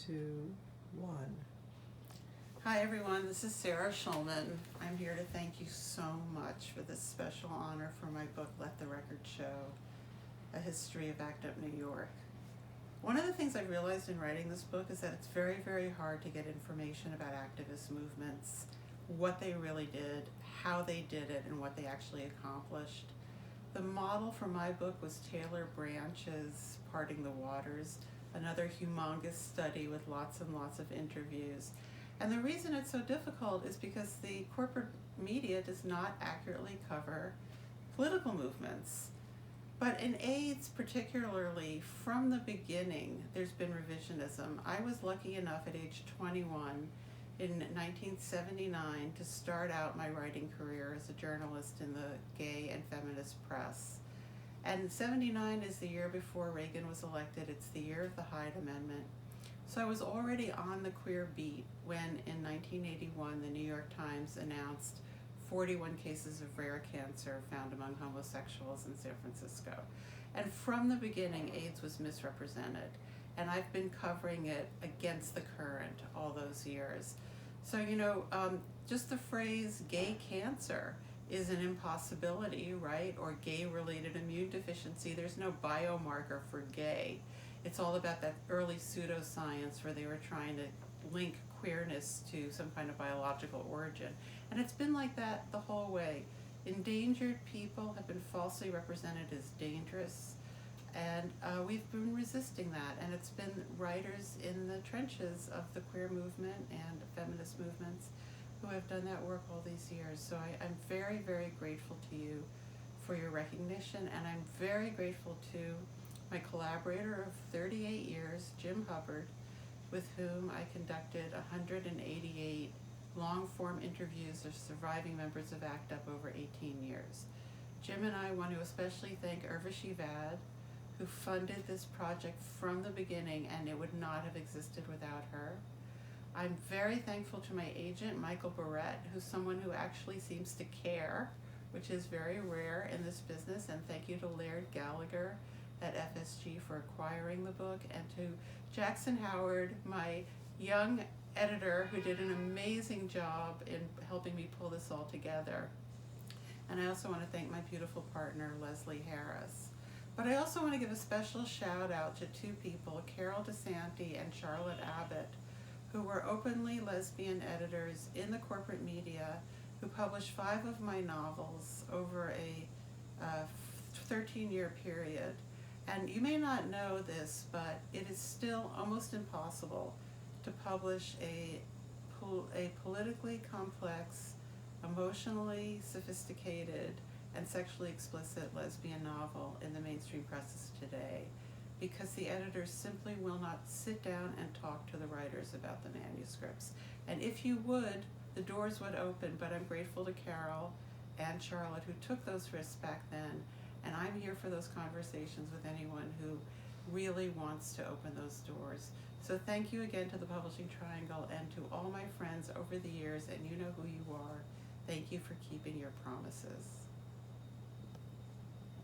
2, 1. Hi everyone, this is Sarah Schulman. I'm here to thank you so much for this special honor for my book, Let the Record Show, A History of ACT UP New York. One of the things I realized in writing this book is that it's very, very hard to get information about activist movements, what they really did, how they did it, and what they actually accomplished. The model for my book was Taylor Branch's Parting the Waters, another humongous study with lots and lots of interviews. And the reason it's so difficult is because the corporate media does not accurately cover political movements. But in AIDS particularly, from the beginning, there's been revisionism. I was lucky enough at age 21 in 1979 to start out my writing career as a journalist in the gay and feminist press. And 79 is the year before Reagan was elected. It's the year of the Hyde Amendment. So I was already on the queer beat when in 1981 the New York Times announced 41 cases of rare cancer found among homosexuals in San Francisco. And from the beginning, AIDS was misrepresented. And I've been covering it against the current all those years. So, just the phrase gay cancer is an impossibility, right? Or gay-related immune deficiency. There's no biomarker for gay. It's all about that early pseudoscience where they were trying to link queerness to some kind of biological origin. And it's been like that the whole way. Endangered people have been falsely represented as dangerous, and we've been resisting that. And it's been writers in the trenches of the queer movement and feminist movements who have done that work all these years. So I'm very, very grateful to you for your recognition, and I'm very grateful to my collaborator of 38 years, Jim Hubbard, with whom I conducted 188 long-form interviews of surviving members of ACT UP over 18 years. Jim and I want to especially thank Urvashi Vad, who funded this project from the beginning, and it would not have existed without her. I'm very thankful to my agent, Michael Barrett, who's someone who actually seems to care, which is very rare in this business, and thank you to Laird Gallagher at FSG for acquiring the book, and to Jackson Howard, my young editor, who did an amazing job in helping me pull this all together. And I also want to thank my beautiful partner, Leslie Harris. But I also want to give a special shout out to two people, Carol DeSanti and Charlotte Abbott, who were openly lesbian editors in the corporate media, who published 5 of my novels over a 13-year period. And you may not know this, but it is still almost impossible to publish a politically complex, emotionally sophisticated, and sexually explicit lesbian novel in the mainstream presses today, because the editors simply will not sit down and talk to the writers about the manuscripts. And if you would, the doors would open, but I'm grateful to Carol and Charlotte who took those risks back then. And I'm here for those conversations with anyone who really wants to open those doors. So thank you again to the Publishing Triangle and to all my friends over the years, and you know who you are. Thank you for keeping your promises.